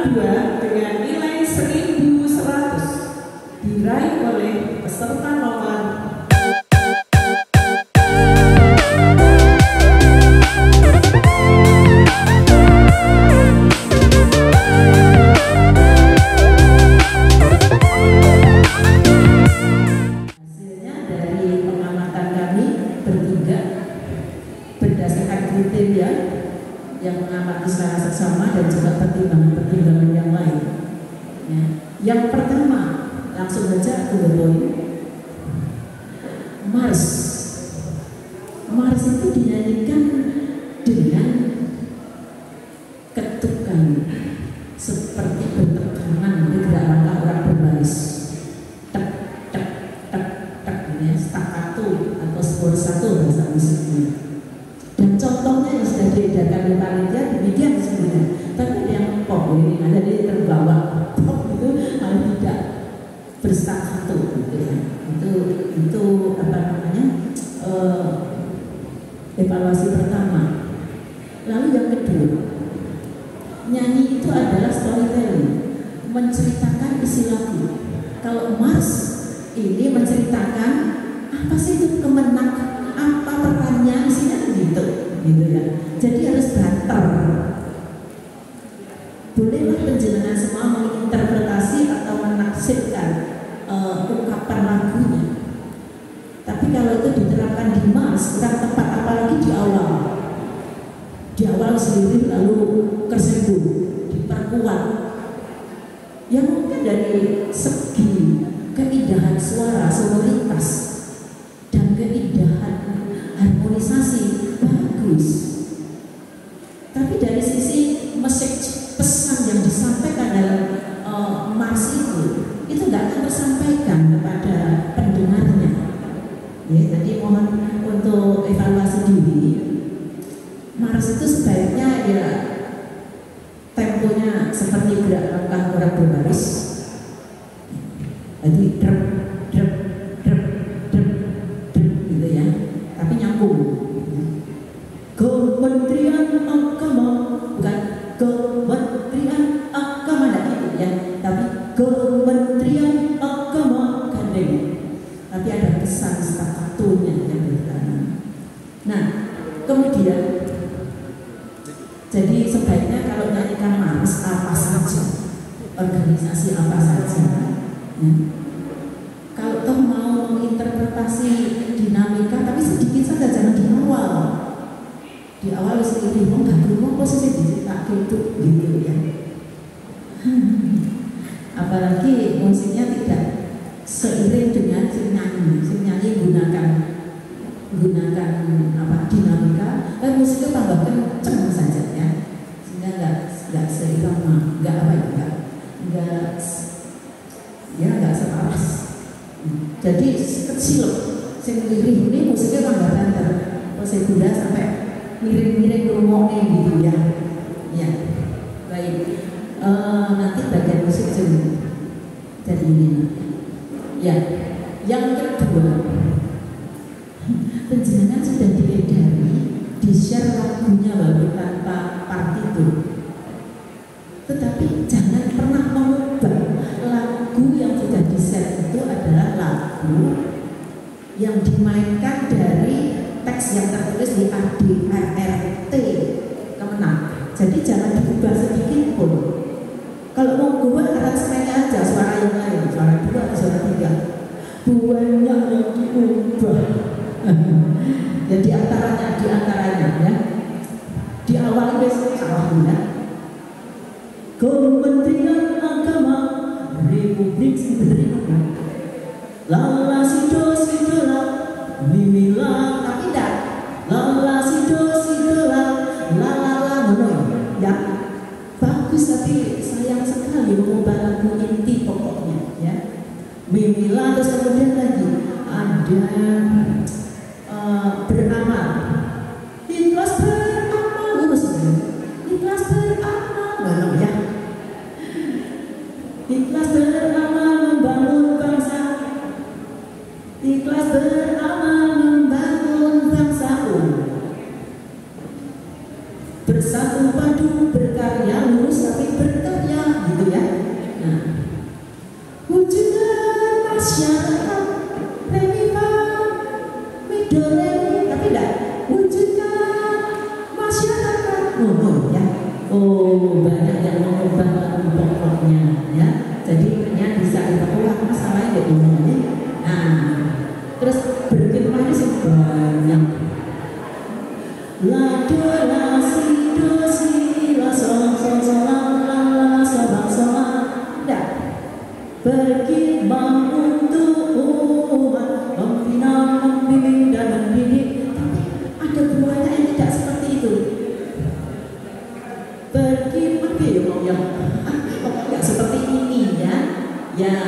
kedua dengan nilai 1.100 diraih oleh peserta nomor yang mengamati secara seksama dan juga pertimbangan-pertimbangan yang lain. Ya. Yang pertama, langsung saja ke poin. Mars. Mars itu dinyanyikan dengan ketukan seperti bertegangan di gerak langkah orang berbaris. Tek tek tek tek, ya, staccato atau sforzato bahasa musiknya. Dan contohnya yang sudah diedarkan oleh panitia demikian sebenarnya. Tapi ada yang pop ini, ada di terbawa pop itu malah tidak berstaccato gitu ya. Itu apa namanya, evaluasi pertama. Lalu yang kedua, nyanyi itu adalah storytelling, menceritakan isi lagu. Kalau Mars ini menceritakan apa sih itu kemenangan, apa perannya isinya gitu ya. Jadi harus banter. Bolehlah penjenengan semua menginterpretasi atau menafsirkan ungkapan lagunya. Tapi kalau itu diterapkan di Mars kurang tepat, apalagi di awal. Di awal sendiri lalu crescendo, diperkuat. Yang mungkin dari segi keindahan suara, sonoritas dan keindahan harmonisasi bagus, tapi dari sisi message, pesan yang disampaikan dalam Mars itu nggak akan tersampaikan kepada pendengarnya. Ya, jadi mohon untuk evaluasi diri. Mars itu sebaiknya ya temponya seperti gerak langkah orang berbaris. Jadi drep drep drep drep drep gitu ya. Tapi nyambung. Kementerian Agama, bukan Kementerian Agama, tidak gitu ya, tapi Kementerian Agama gandeng. Tapi ada pesan staccatonya yang bertanam. Nah, kemudian jadi sebaiknya kalau nyanyikan Mars apa saja, organisasi apa saja, ya. Kalau toh mau menginterpretasi dinamika, tapi sedikit saja, jangan di awal. Di awal sedikit nggak perlu posisi dicetak gitu ya. Apalagi musiknya tidak seiring dengan si nyanyi gunakan apa dinamika, tapi musiknya tambah kenceng saja ya, sehingga nggak seirama, nggak separas. Jadi kecil, sing lirih ini musiknya tambah banter, prosedural sampai miring-miring rumoknya gitu ya. Ya, baik. Nanti bagian musik jadi ini. Ya, yang kedua, penjenengan sudah diedari, di-share lagunya walaupun tanpa partitur. Tetapi jangan pernah mengubah lagu yang sudah di-share itu adalah lagu yang dimainkan dari teks yang tertulis di ADRT Kemenang. Jadi jangan diubah sedikit pun. Kalau mau buat aransemennya aja, suara yang lain, suara 2 atau suara 3. Banyak yang diubah. Ya di antaranya ya. Di awal itu salah ya. Kementerian Agama Republik Indonesia. Lala sido sidola mimila, tapi tidak. Lala sido sidola lalala mono. Ya. Bagus, tapi sayang sekali mengubah lagu inti pokoknya ya. Mimila, terus kemudian lagi ada beramal, ikhlas beramal, ikhlas beramal, ya. Ikhlas beramal membangun bangsa, ikhlas beramal membangun bangsa. Bersatu padu berkarya lurus tapi berkarya banyak yang mengubah lagu pokoknya ya. Jadi hanya bisa dilakukan masalahnya ini. Nah, terus berkembang sih banyak. La do la si do si la sol sol sol la sol la sol la. Dah. Berkembang untuk umat, membina, membimbing dan mendidik. Tapi ada buahnya yang tidak seperti itu. Berkembang ya mau yang tidak seperti ini ya. Ya.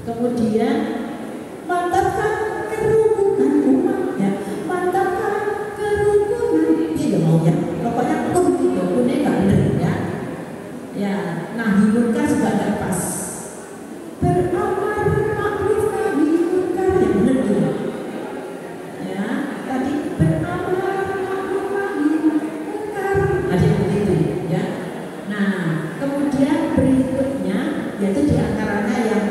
Kemudian mantapkan kerukunan umat ya. Mantapkan kerukunan. Dia mau ya. Pokoknya gitu, punya nggak benar ya. Ya. Nah, hiburkan juga nggak pas. Beramar makruf nahi munkar yang benar gitu. Ya. Tadi beramar makruf nahi munkar. Ada begitu ya. Nah, kemudian berikutnya yaitu diantaranya yang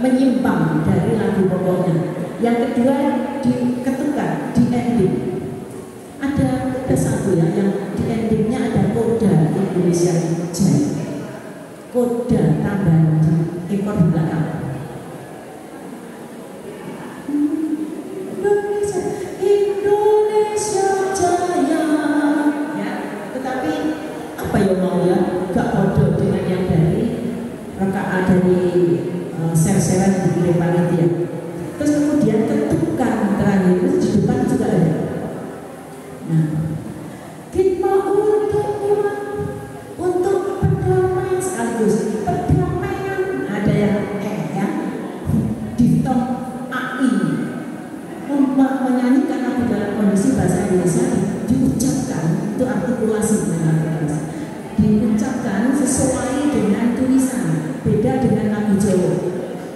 menyimpang dari lagu pokoknya. Yang kedua diketukan di ending. Ada satu ya yang di endingnya ada koda Indonesia Jaya. Koda tambahan di ekor belakang. Indonesia Jaya. Ya, tetapi apa yang mau ya? Gak kode dengan yang dari rakaat dari ser-seran di panitia. Terus kemudian ketukan terakhir itu di depan juga ada. Nah, khidmah untuk umat, untuk perdamaian sekaligus perdamaian. Ada yang ya, diftong AI menyanyikan lagu dalam kondisi bahasa Indonesia diucapkan itu artikulasi diucapkan sesuai dengan tulisan, beda dengan lagu Jawa.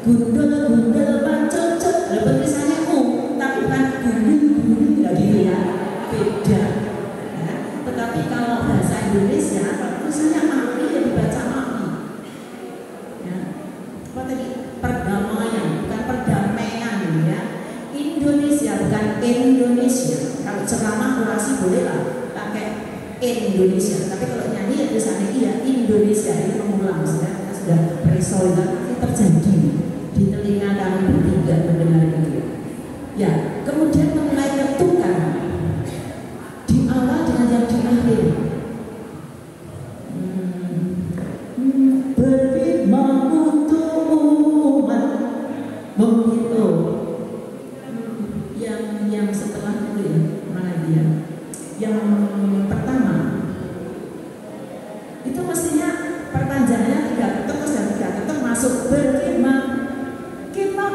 Gundul pancocok, tulisannya tapi bukan gundul nggak gitu ya, beda. Ya. Tetapi kalau bahasa Indonesia, tulisannya AI yang dibaca AI. Ya. Apa tadi? Perdamaian, bukan perdamaian ya. Indonesia bukan Indonesia. Kalau ceramah orasi boleh lah pakai Indonesia. Tapi kalau nyanyi ya tulisannya iya Indonesia. Ini mengulang sudah resol itu terjadi di telinga kami bertiga mendengar itu. Ya, kemudian mengenai ketukan di awal dengan yang di akhir. Berkhidmat untuk umat, begitu. Yang setelah itu ya, mana dia? Yang pertama itu mestinya perpanjangannya 3 ketuk terus dan 3 ketuk masuk berkhidmat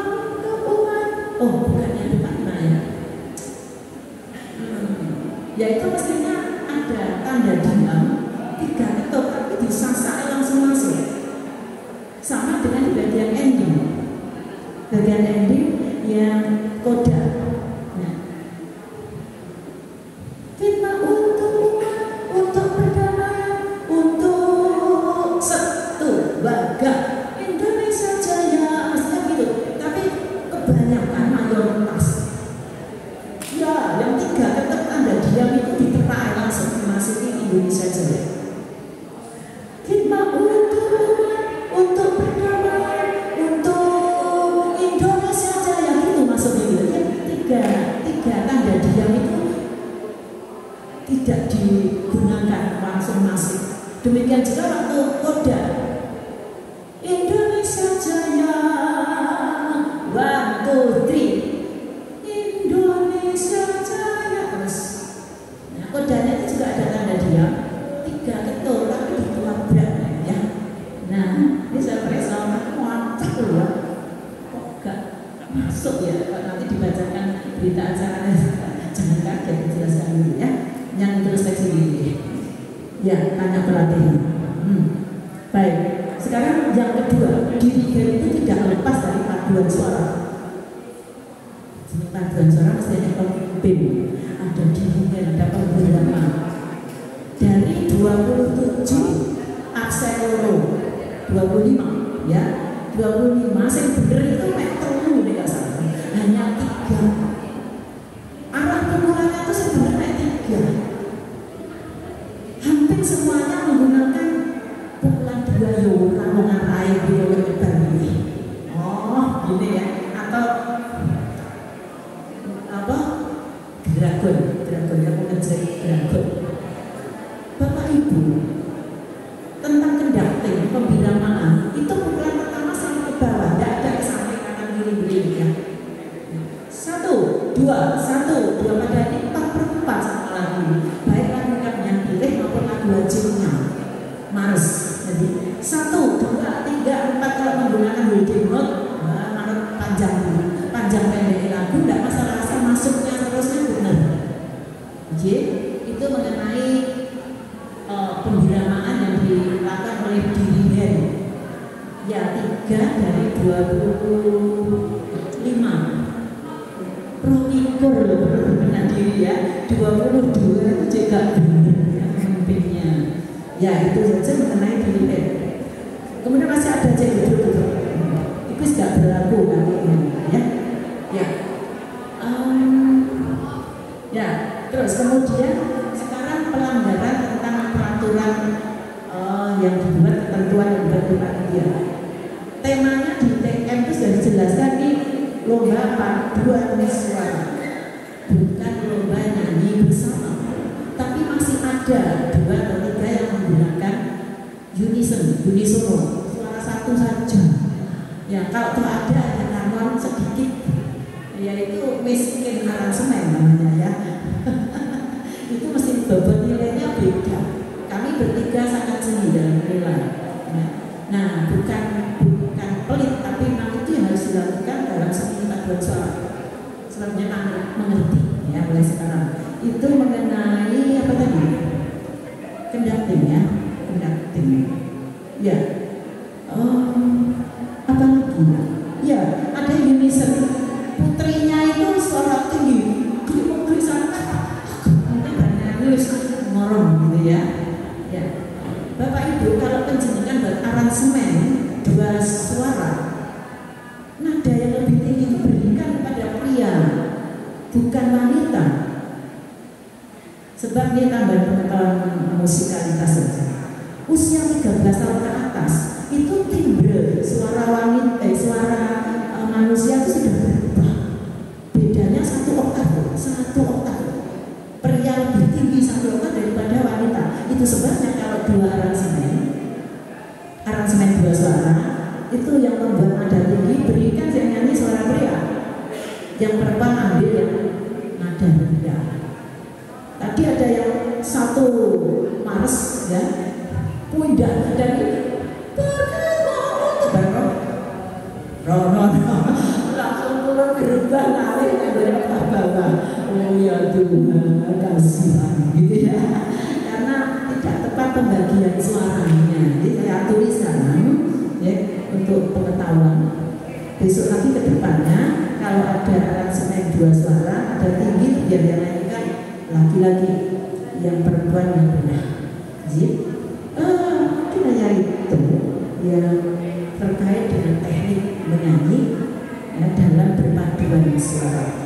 untuk umat. Oh, bukan yang di mana ya? Ya itu mestinya ada tanda diam 3 ketuk tapi disasai langsung masuk. Sama dengan di bagian ending. Bagian ending yang koda. Indonesia Jaya, maksudnya gitu. Tapi kebanyakan mayoritas ya yang 3 ketuk tanda diam itu diterai langsung dimasuki Indonesia Jaya. Khidmat untuk umat, untuk perdamaian, untuk Indonesia Jaya gitu masuknya gitu ya. 3 tanda diam itu tidak digunakan langsung masuk. Demikian juga waktu koda Indonesia Jaya 1, 2, 3 Indonesia Jaya terus. Nah, kodanya itu juga ada tanda diam 3 ketuk tapi ditelabrak ya. Nah, ini saya periksa mantap loh ya. Kok gak masuk ya? Kalau nanti dibacakan berita acaranya jangan kaget, dijelaskan dulu ya. Yang introspeksi diri. Ya, tanya pelatih. Baik. Sekarang yang kedua, dirigen itu tidak lepas dari paduan suara. Paduan suara mestinya pemimpin. Ada dirigen, ada pembeberapa. Dari 27 akselero 25 ya, 25 yang bener itu metode nggak salah. Hanya 3. Arah pengulangan itu sebenarnya 3. Hampir semuanya menggunakan pukulan dua ramungan air di lebar ini. Oh, gini ya. Atau apa? Dragon yang mengejar dragon. Bapak Ibu, tentang kendakting pembiramaan itu pukulan pertama sama ke bawah, tidak ada ke samping kanan kiri ya. Satu, dua pada ini 4/4 sama lagu, baik lagu yang pilih maupun lagu wajibnya Mars. Jadi 1, 2, 3, 4 kalau menggunakan holding note, manut panjang pendek lagu tidak masalah, asal masuknya terusnya benar. Jadi itu mengenai pembiramaan yang dilakukan oleh dirigen. Ya, 3 dari 25. Pronikur benar diri ya. 22 itu juga benar pemimpinnya. Ya, itu saja mengenai dirigen. Kemudian masih ada jadi itu tidak berlaku kan ya. Ya. Ya, terus kemudian sekarang pelanggaran tentang peraturan yang dibuat, ketentuan yang dibuat dia. Temanya di TM itu sudah dijelaskan di lomba paduan suara, bukan lomba nyanyi bersama. Tapi masih ada 2 atau 3 yang menggunakan unisono, suara satu saja. Ya, kalau ada kawan sedikit, yaitu miskin aransemen namanya ya. Itu mesti bobot nilainya beda. Kami bertiga sangat tinggi dalam nilai. Nah, bukan pelit, tapi memang itu yang harus dilakukan dalam seni paduan suara. Sebenarnya mengerti ya mulai sekarang. Itu mengenai apa tadi? Kendakting ya, kendakting. Ya. Apa lagi? Ya, ada unison. Putrinya itu suara tinggi. Di sana ngorong gitu ya. Ya. Bapak Ibu, kalau penjenengan buat aransemen 2 suara, nada yang lebih tinggi itu berikan kepada pria, bukan wanita. Sebab dia tambahan pengetahuan musikalitas saja. Usia 13 tahun ke atas itu timbre suara wanita, suara manusia itu sudah berubah. Bedanya 1 oktav. Pria lebih tinggi 1 oktav daripada wanita. Itu sebabnya kalau 2 aransemen 2 suara itu yang membuat nada tinggi berikan yang nyanyi suara pria, yang perempuan ambil yang nada rendah. Tadi ada yang 1 Mars ya, pundak dari langsung turun berubah naik dari bawah. Oh ya Tuhan, kasihan gitu ya. Karena tidak tepat pembagian suaranya. Jadi saya tuliskan ya untuk pengetahuan. Besok lagi ke depannya kalau ada aransemen 2 suara, ada tinggi biar yang nyanyikan laki-laki, yang perempuan yang benar. Jadi kiranya itu yang terkait dengan teknik menyanyi ya, dalam berpaduan suara.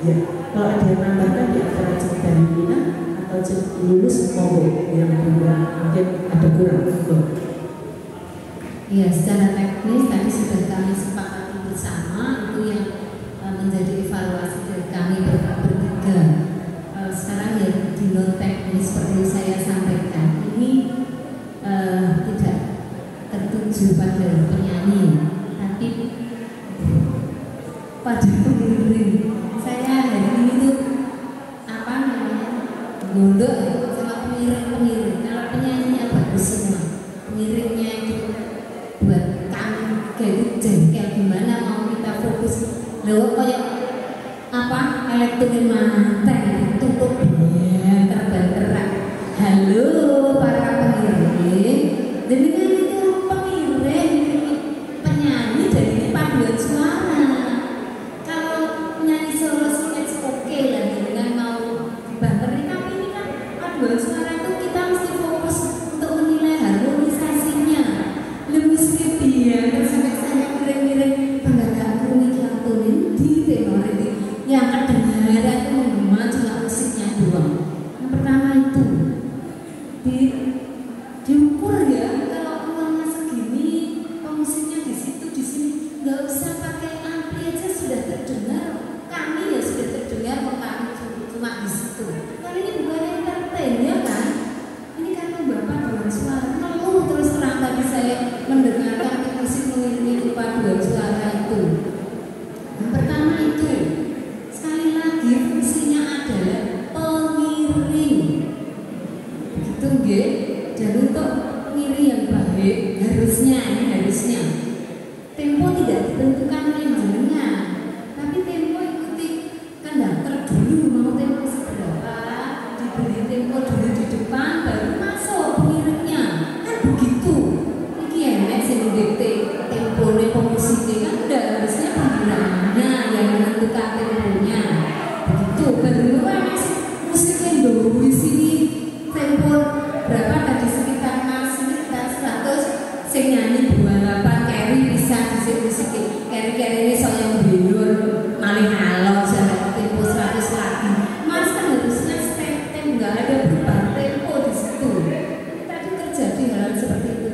Ya, kalau ada yang nambahkan di antara cerita Nina atau lulus monggo, yang kurang mungkin ada kurang monggo. Ya, secara teknis tadi sudah kami sepakati bersama itu yang menjadi evaluasi dari kami bertiga. Sekarang ya di non teknis seperti saya sampaikan ini tidak tertuju pada penyanyi, tapi pada pengiring. Saya hari ini tuh apa namanya gondok sama pengiring. Kalau penyanyinya bagus semua, pengiringnya itu buat kami kayak jengkel gimana mau kita fokus. Lalu kayak apa elektrik mana tutup ya terbang. Halo para pengiring, jadi kan itu pengiring penyanyi jadi ini paduan suara. Kalau nyanyi solo sketch oke lah, dengan mau dibanterin, tapi ini kan paduan suara itu kita mesti fokus untuk menilai harmonisasinya. Lebih sedikit ya, terus sampai saya miring-miring penggagak kuning yang tunin di tenor ini yang kedengaran itu menggema juga musiknya mengiringi paduan suara itu? Yang pertama itu, sekali lagi fungsinya adalah pengiring. Begitu nggih? Dan untuk pengiring yang baik harusnya tempo tidak ditentukan oleh jenengan, tapi tempo ikuti konduktor dulu mau tempo seberapa, diberi tempo dulu di depan baru masuk pengiringnya, kan begitu. Ini enak sih didikte tempo nih pemusiknya kan udah harusnya pengiramannya yang menentukan temponya. Begitu baru musiknya dulu di sini tempo berapa tadi sekitar 100 sing nyanyi 28 keri bisa musik keri ini soalnya bindur maling halal jalan tempo 100 lagi mas kan harusnya step nggak ada perubahan tempo di situ. Tadi terjadi hal seperti itu.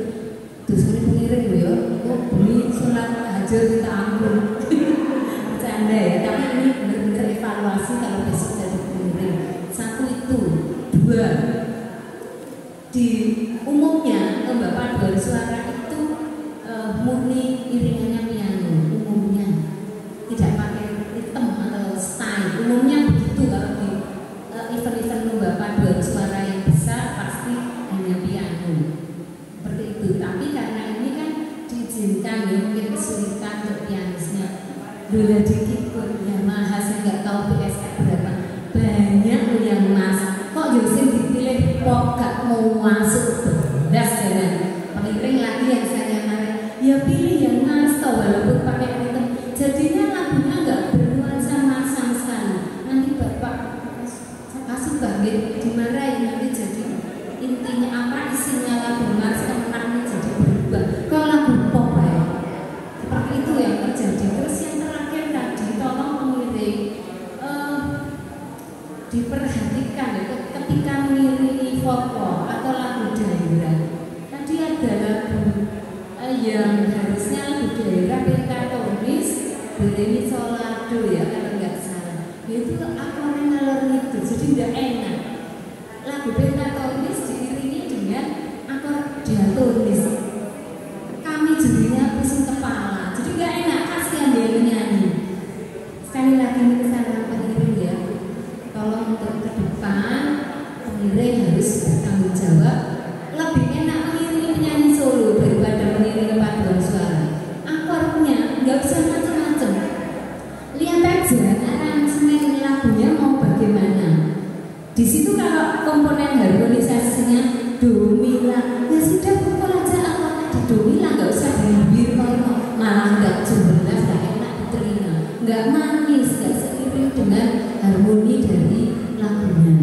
Terus ini pengiring ya, kok bunyi sholat hajat minta ampun. Bercanda ya, tapi ini benar-benar evaluasi kalau besok jadi pengiring. Satu itu, dua di umumnya lomba paduan suara itu murni iringannya piano umumnya, tidak pakai ritme atau style umumnya begitu. Kalau di event-event lomba paduan suara yang besar pasti hanya piano seperti itu. Tapi karena ini kan diizinkan ya, mungkin kesulitan untuk pianisnya dola dikit pun Yamaha, saya nggak tahu PSR berapa banyak yang masuk. Kok Yosef dipilih pop gak mau masuk belas jalan pengiring lagi yang saya marah ya pilih yang masuk walaupun pakai ritme jadinya lagunya nggak bernuansa masang sekali. Nanti bapak saya kasih banget dimarahin nanti jadi intinya apa isinya lagu mas kenaknya jadi berubah kalau lagu pop ya seperti itu yang terjadi. Terus yang terakhir tadi tolong pengiring diperhatikan ya, ketika mengiringi folklore atau lagu daerah. Tadi ada lagu yang harusnya lagu daerah pentatonis beri solado ya kalau nggak salah. Itu akornya ngalor itu jadi tidak enak. Lagu pentatonis diiringi dengan akor diatonis. Kami jadinya pusing kepala. Jadi nggak enak, kasihan dia menyanyi. Sekali lagi ini kesalahan pengiring ya. Tolong untuk ke depan pengiring harus bertanggung jawab. Lebih enak mengiringi penyanyi solo daripada mengiringi paduan suara. Akornya nggak usah macam-macam. Lihat aja aransemen lagunya mau bagaimana. Di situ kalau komponen harmonisasinya do mi la, ya sudah pukul aja akornya di do mi la, nggak usah bibir malah nggak jelas, nggak enak diterima, nggak manis, nggak seiring dengan harmoni dari lagunya.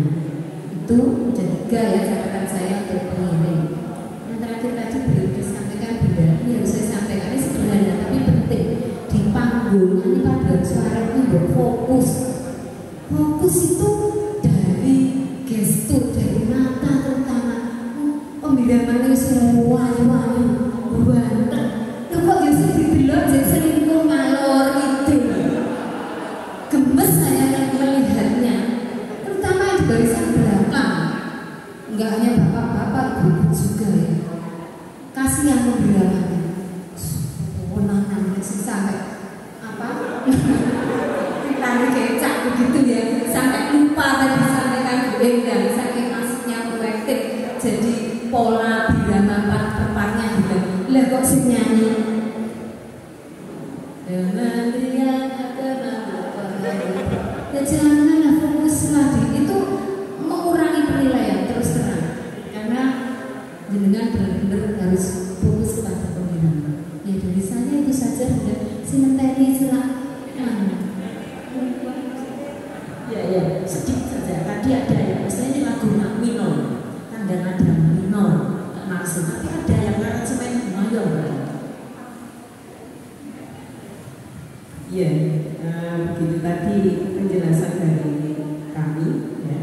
Itu tiga ya catatan saya untuk pengiring. Yang terakhir tadi belum disampaikan Bunda, ini harus saya sampaikan, ini sederhana tapi penting. Di panggung ini paduan suara itu berfokus. Fokus itu dari gestur, dari mata terutama. Pembiraman itu semua buanteng. Itu kok justru didelok jadi selingkuh ngalor itu. Gemes saya melihatnya, terutama di barisan belakang. Enggak hanya bapak-bapak, ibu juga ya. Kasihan pembiramannya. Wenang-wenang sampai apa? Tadi kecak begitu ya, sampai lupa tadi sampaikan Bu Endang, saking masuknya kolektif, jadi pola birama part-partnya hilang. Lah kok sih nyanyi? Dengan dia ya janganlah fokus lagi, itu mengurangi penilaian terus terang, karena jenengan benar-benar harus fokus pada pembinaan. Ya dari saya itu saja, dan simenteri silakan. Ya sedikit saja. Tadi ada yang misalnya ini lagu minor, tanda nada minor maksud, tapi ada yang aransemen mayor. Ya, begitu tadi penjelasan dari kami ya.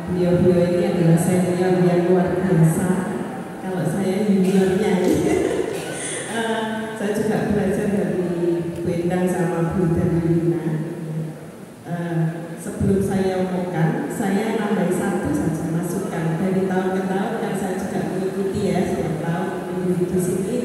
Beliau-beliau ini adalah senior yang luar biasa. Kalau saya juniornya saya juga belajar dari Bu Endang sama Bu Darlina. Sebelum saya omongkan, saya nambah satu saja masukan dari tahun ke tahun yang saya juga mengikuti ya setiap tahun di sini.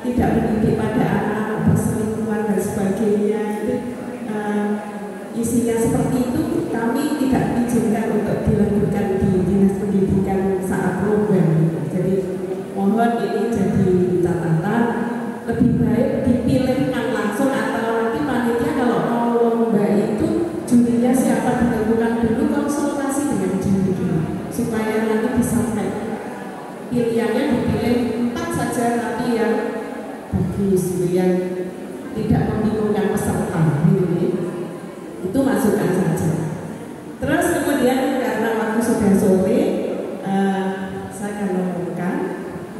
tidak mendidik pada anak perselingkuhan dan sebagainya itu isinya seperti itu, kami tidak izinkan untuk dilakukan di dinas pendidikan saat program. Jadi mohon ini jadi catatan, lebih baik dipilihkan langsung atau nanti panitia kalau mau lomba itu jurinya siapa ditentukan dulu, konsultasi dengan juri dulu supaya nanti bisa pilihannya dipilih 4 saja tapi yang bagus, yang tidak membingungkan peserta itu masukan saja. Terus kemudian karena waktu sudah sore, saya akan mengumumkan,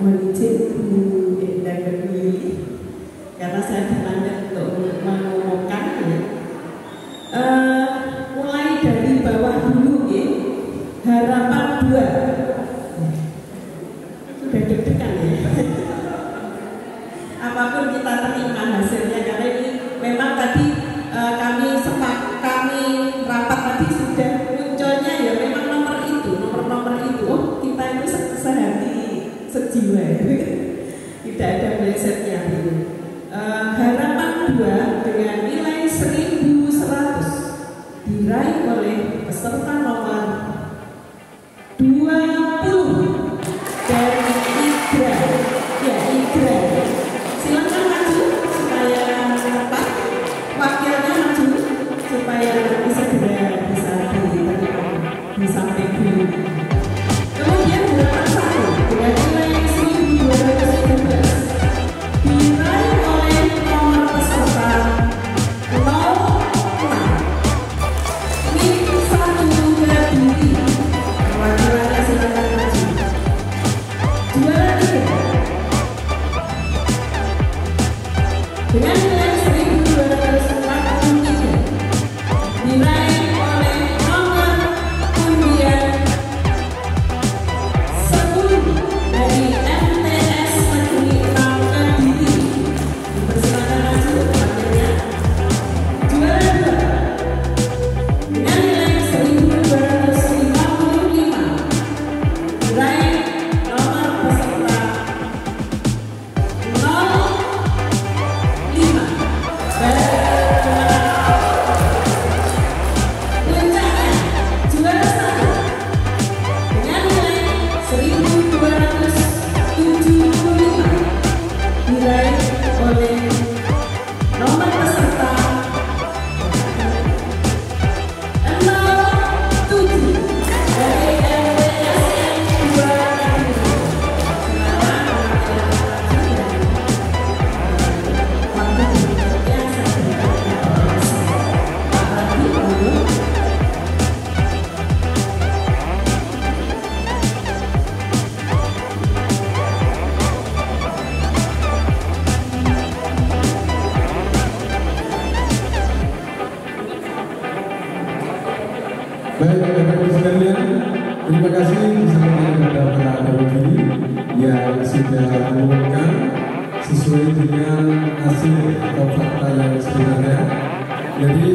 mohon izin Bu Endang dan Bu Yuli, karena saya dipanggil untuk mengumumkan ya. Mulai dari bawah dulu ya, harapan 2 sudah deg-degan ya. Apapun kita terima hasilnya, karena ini memang tadi kami rapat tadi sudah munculnya ya memang nomor itu. Oh, kita itu sehati sejiwa ya. Tidak ada melesetnya itu. Harapan 2 dengan nilai 1100 diraih oleh peserta nomor 20 dari Igra. Ya, Igra. Silakan maju supaya cepat. Wakilnya maju supaya bisa segera bisa disampaikan dulu. Kemudian harapan 1 dengan nilai 1213 diraih oleh nomor peserta 06. Ini 1 Kediri. Perwakilannya silakan maju. Juara 3 dengan nilai 1243 diraih oleh nomor undian 10 dari MTS Negeri 6 Kediri. Dipersilakan maju wakilnya. Juara 2 dengan nilai 1255 diraih nomor peserta 05 dari puncaknya juara 1 dengan nilai 1275 diraih oleh nomor peserta 07 dari MTSN 2 Kediri. Silakan waktu berikutnya saya berikan Pak Radi dulu. Baik, Bapak-Ibu sekalian, terima kasih disampaikan kepada para pendiri yang sudah mengumumkan sesuai dengan hasil atau fakta yang sebenarnya. Jadi